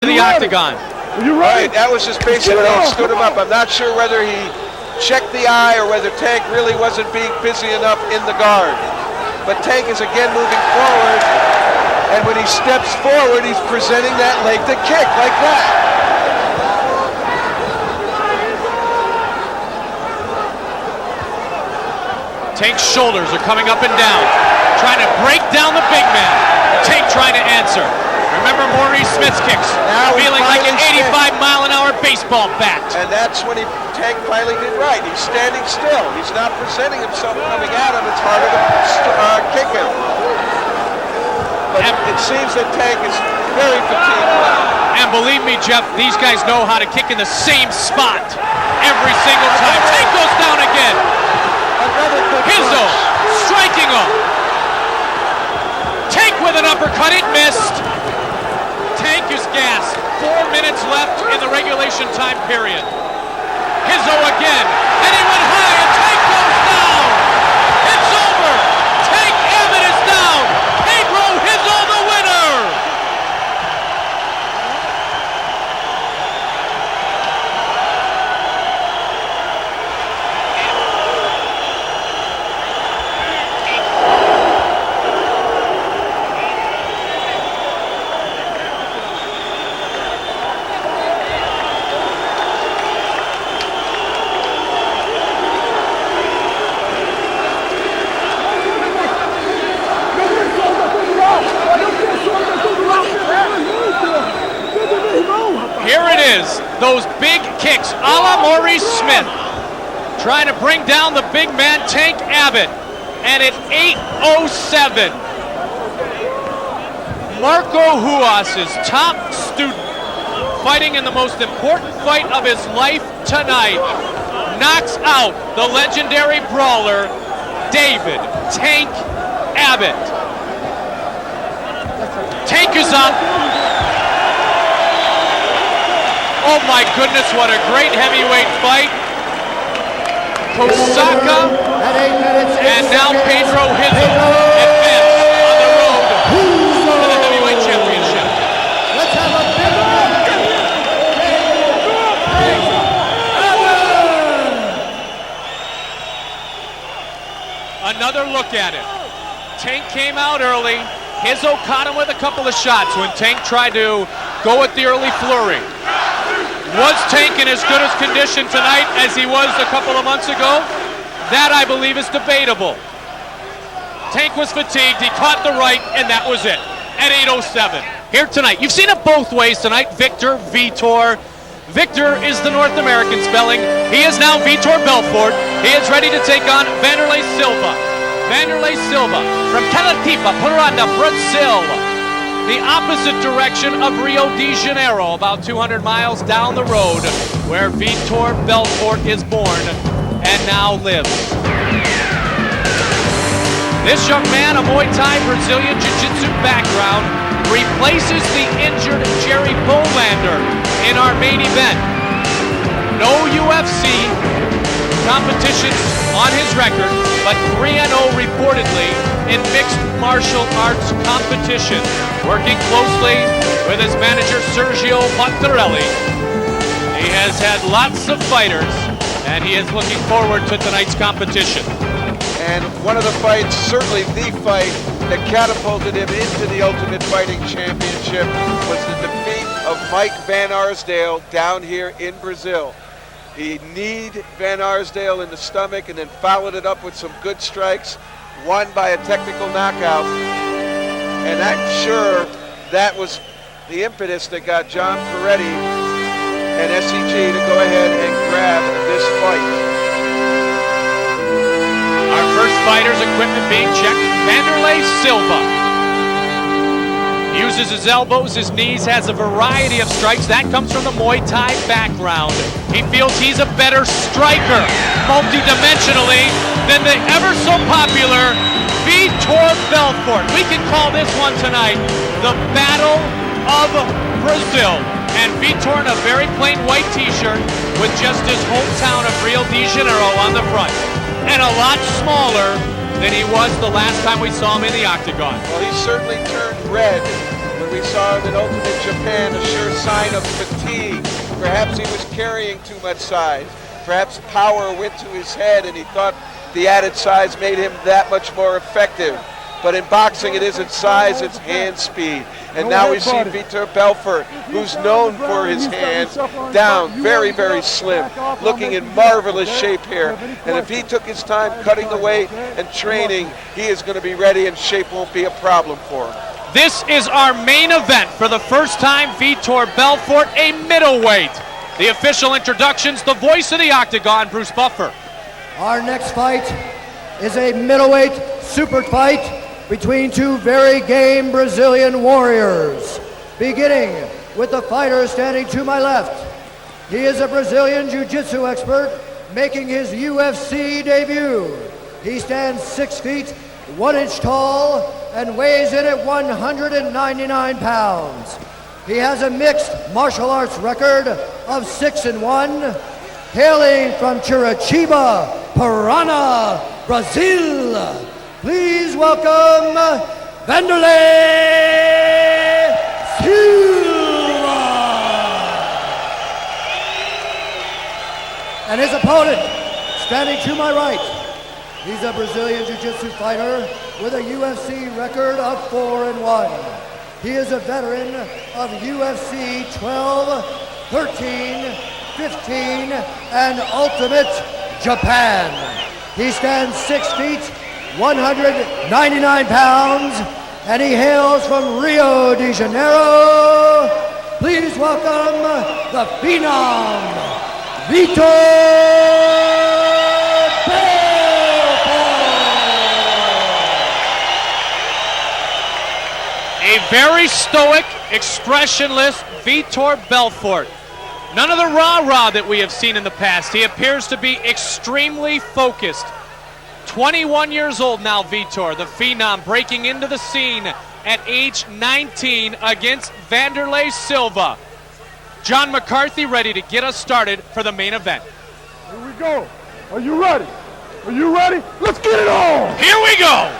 The octagon. You're right. That was just basically stood him up. I'm not sure whether he checked the eye or whether Tank really wasn't being busy enough in the guard. But Tank is again moving forward, and when he steps forward, he's presenting that leg to kick like that. Tank's shoulders are coming up and down, trying to break down the big man. Tank trying to answer. Remember Maurice Smith's kicks, now feeling like an 85-mile-an-hour baseball bat. And that's when Tank finally did right. He's standing still. He's not presenting himself coming at him. It's harder to kick him. But it seems that Tank is very fatigued now. And believe me, Jeff, these guys know how to kick in the same spot every single time. Tank goes down again. Another good Hizzo punch. striking him. Tank with an uppercut, it missed. Tank is gassed. 4 minutes left in the regulation time period. Hizzo again, and he went high, and Tank goes down. It's over. Tank Abbott is down. Pedro Hizzo the winner. Here it is, those big kicks, a la Maurice Smith, trying to bring down the big man, Tank Abbott. And at 8:07, Marco Ruas's top student, fighting in the most important fight of his life tonight, knocks out the legendary brawler, David Tank Abbott. Tank is up. Oh my goodness, what a great heavyweight fight. Kosaka and now Pedro Hizzo advance on the road to the heavyweight championship. Let's have a big Another look at it. Tank came out early. Hizzo caught him with a couple of shots when Tank tried to go at the early flurry. Was Tank in as good as condition tonight as he was a couple of months ago? That, I believe, is debatable. Tank was fatigued, he caught the right, and that was it at 8:07. Here tonight, you've seen it both ways tonight. Victor, Vitor. Victor is the North American spelling. He is now Vitor Belfort. He is ready to take on Vanderlei Silva. Vanderlei Silva from Curitiba, Paraná, Brazil. The opposite direction of Rio de Janeiro, about 200 miles down the road, where Vitor Belfort is born and now lives. This young man, a Muay Thai Brazilian Jiu-Jitsu background, replaces the injured Jerry Bolander in our main event. No UFC competitions on his record, but 3-0 reportedly in mixed martial arts competition, working closely with his manager Sergio Montarelli. He has had lots of fighters, and he is looking forward to tonight's competition. And one of the fights, certainly the fight that catapulted him into the Ultimate Fighting Championship, was the defeat of Mike Van Arsdale down here in Brazil. He kneed Van Arsdale in the stomach and then followed it up with some good strikes, won by a technical knockout. And I'm sure that was the impetus that got John Ferretti and SEG to go ahead and grab this fight. Our first fighter's equipment being checked, Vanderlei Silva. Uses his elbows, his knees, has a variety of strikes. That comes from the Muay Thai background. He feels he's a better striker, multi-dimensionally, than the ever so popular Vitor Belfort. We can call this one tonight the Battle of Brazil. And Vitor in a very plain white t-shirt with just his hometown of Rio de Janeiro on the front. And a lot smaller than he was the last time we saw him in the octagon. Well, he certainly turned red when we we saw him in Ultimate Japan, a sure sign of fatigue. Perhaps he was carrying too much size. Perhaps power went to his head and he thought the added size made him that much more effective. But in boxing, it isn't size, it's hand speed. And now we see Vitor Belfort, who's known for his hands, down, very, very slim, looking in marvelous shape here. And if he took his time cutting the weight and training, he is going to be ready and shape won't be a problem for him. This is our main event. For the first time, Vitor Belfort, a middleweight. The official introductions, the voice of the Octagon, Bruce Buffer. Our next fight is a middleweight super fight between two very game Brazilian warriors. Beginning with the fighter standing to my left. He is a Brazilian jiu-jitsu expert making his UFC debut. He stands 6 feet, 1 inch tall, and weighs in at 199 pounds. He has a mixed martial arts record of 6-1, hailing from Curitiba, Paraná, Brazil. Please welcome Vanderlei Silva. And his opponent, standing to my right, he's a Brazilian Jiu-Jitsu fighter with a UFC record of 4-1. He is a veteran of UFC 12, 13, 15, and Ultimate Japan. He stands 6 feet, 199 pounds, and he hails from Rio de Janeiro. Please welcome the Phenom, Vitor Belfort. A very stoic, expressionless Vitor Belfort. None of the rah-rah that we have seen in the past. He appears to be extremely focused. 21 years old now, Vitor, the Phenom, breaking into the scene at age 19 against Vanderlei Silva. John McCarthy ready to get us started for the main event. Here we go. Are you ready? Are you ready? Let's get it on! Here we go!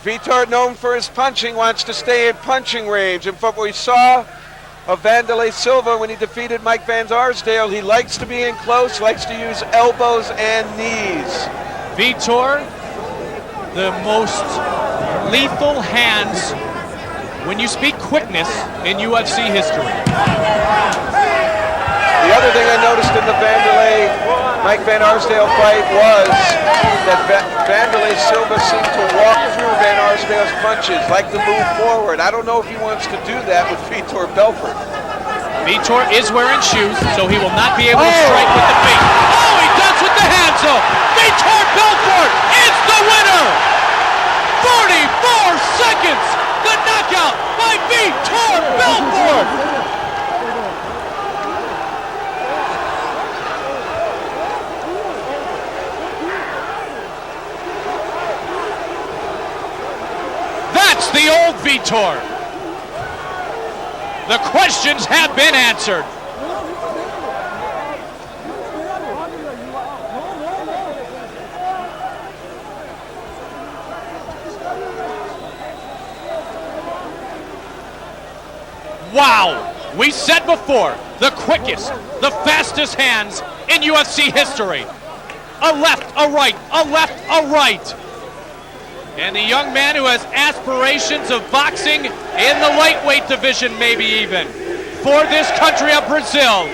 Vitor, known for his punching, wants to stay in punching range. And from what we saw of Vanderlei Silva when he defeated Mike Van Arsdale, he likes to be in close, likes to use elbows and knees. Vitor, the most lethal hands when you speak quickness in UFC history. The other thing I noticed in the Vanderlei-Mike Van Arsdale fight was that Vanderlei Silva seemed to walk through Van Arsdale's punches, like to move forward. I don't know if he wants to do that with Vitor Belfort. Vitor is wearing shoes, so he will not be able to strike with the feet. Oh, he does with the hands, though. Vitor Belfort is the winner! 44 seconds! The knockout by Vitor Belfort! That's the old Vitor. The questions have been answered. Wow, we said before, the quickest, the fastest hands in UFC history. A left, a right, a left, a right. And the young man who has aspirations of boxing in the lightweight division, maybe even, for this country of Brazil.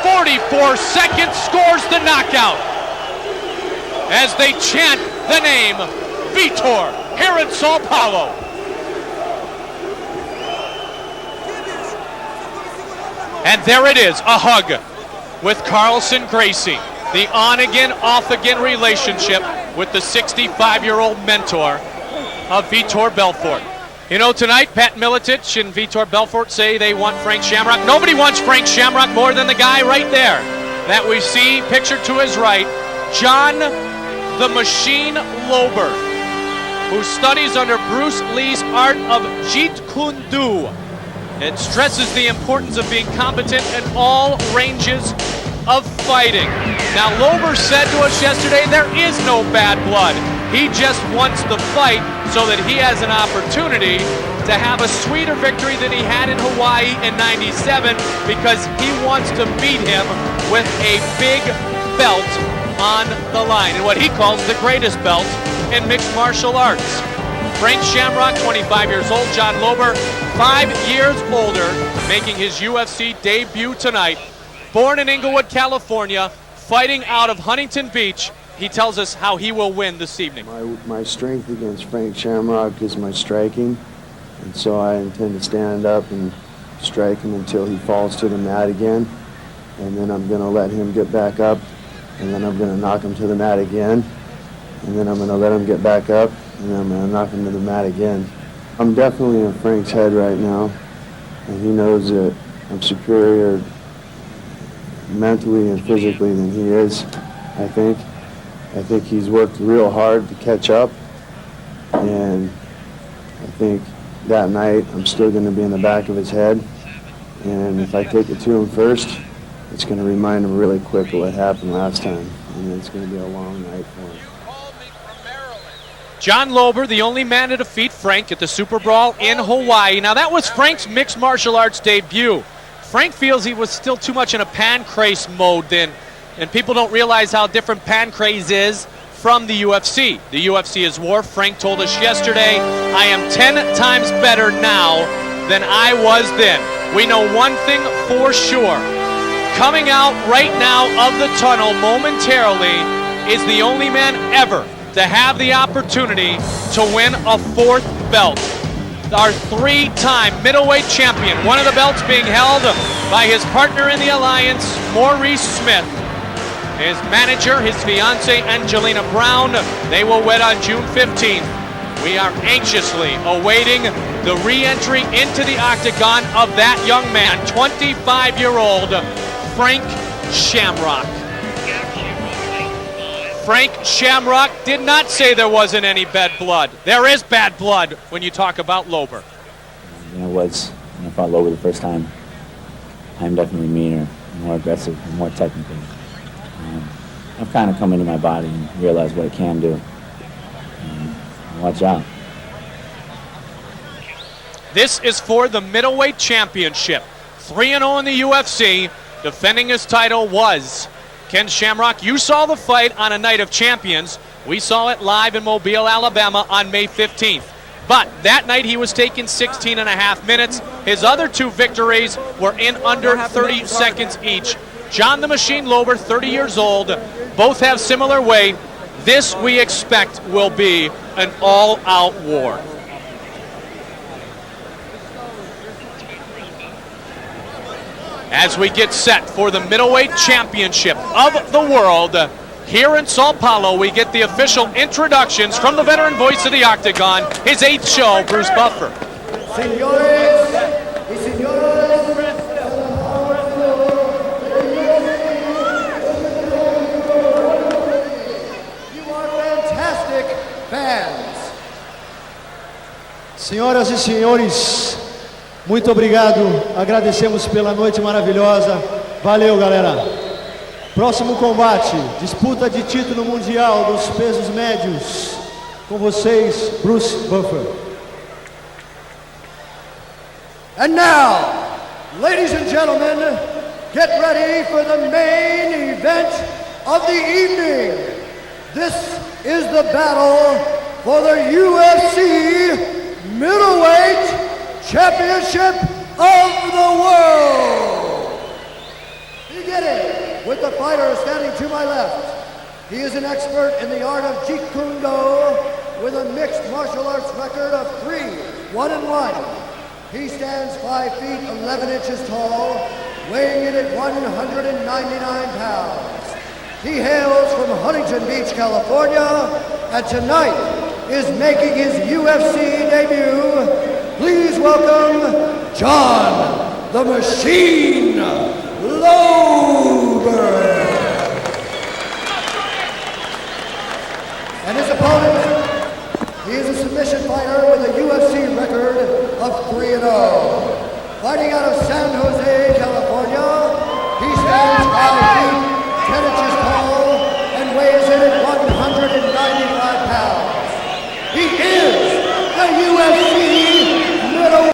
44 seconds scores the knockout as they chant the name Vitor here in Sao Paulo. And there it is, a hug with Carlson Gracie. The on-again, off-again relationship with the 65-year-old mentor of Vitor Belfort. You know, tonight, Pat Miletich and Vitor Belfort say they want Frank Shamrock. Nobody wants Frank Shamrock more than the guy right there that we see pictured to his right, John the Machine Lober, who studies under Bruce Lee's art of Jeet Kune Do. It stresses the importance of being competent in all ranges of fighting. Now, Lober said to us yesterday there is no bad blood. He just wants the fight so that he has an opportunity to have a sweeter victory than he had in Hawaii in '97, because he wants to beat him with a big belt on the line, and what he calls the greatest belt in mixed martial arts. Frank Shamrock, 25 years old. John Lober, 5 years older, making his UFC debut tonight. Born in Inglewood, California, fighting out of Huntington Beach. He tells us how he will win this evening. My strength against Frank Shamrock is my striking, and so I intend to stand up and strike him until he falls to the mat again, and then I'm going to let him get back up, and then I'm going to knock him to the mat again, and then I'm going to let him get back up, and then I'm going to knock him to the mat again. I'm definitely in Frank's head right now, and he knows that I'm superior mentally and physically than he is, I think. I think he's worked real hard to catch up, and I think that night I'm still going to be in the back of his head, and if I take it to him first, it's going to remind him really quick of what happened last time, and it's going to be a long night for him. John Lober, the only man to defeat Frank at the Super Brawl in Hawaii. Now that was Frank's mixed martial arts debut. Frank feels he was still too much in a pancrase mode then, and people don't realize how different pancrase is from the UFC. The UFC is war. Frank told us yesterday, I am 10 times better now than I was then. We know one thing for sure. Coming out right now of the tunnel momentarily is the only man ever to have the opportunity to win a 4th belt. Our 3-time middleweight champion, one of the belts being held by his partner in the alliance, Maurice Smith. His manager, his fiancée, Angelina Brown, they will wed on June 15th. We are anxiously awaiting the re-entry into the octagon of that young man, 25-year-old Frank Shamrock. Frank Shamrock did not say there wasn't any bad blood. There is bad blood when you talk about Lober. When I fought Lober the first time, I'm definitely meaner, more aggressive, and more technical. I've kind of come into my body and realized what it can do. Watch out. This is for the middleweight championship. 3-0 in the UFC. Defending his title was Ken Shamrock. You saw the fight on a Night of Champions. We saw it live in Mobile, Alabama on May 15th. But that night he was taking 16 and a half minutes. His other 2 victories were in under 30 seconds each. John the Machine Lober, 30 years old. Both have similar weight. This, we expect, will be an all-out war. As we get set for the middleweight championship of the world, here in Sao Paulo, we get the official introductions from the veteran voice of the Octagon, his 8th show, Bruce Buffer. Señores y señoras, you are fantastic fans. Senhoras e senhores, muito obrigado, agradecemos pela noite maravilhosa, valeu galera. Próximo combate, disputa de título mundial dos pesos médios, com vocês, Bruce Buffer. And now, ladies and gentlemen, get ready for the main event of the evening. This is the battle for the UFC Middleweight Championship of the World. Beginning with the fighter standing to my left. He is an expert in the art of Jeet Kune Do with a mixed martial arts record of 3-1-1. He stands 5 feet 11 inches tall, weighing in at 199 pounds. He hails from Huntington Beach, California, and tonight is making his UFC debut. Please welcome John the Machine Lober. And his opponent, he is a submission fighter with a UFC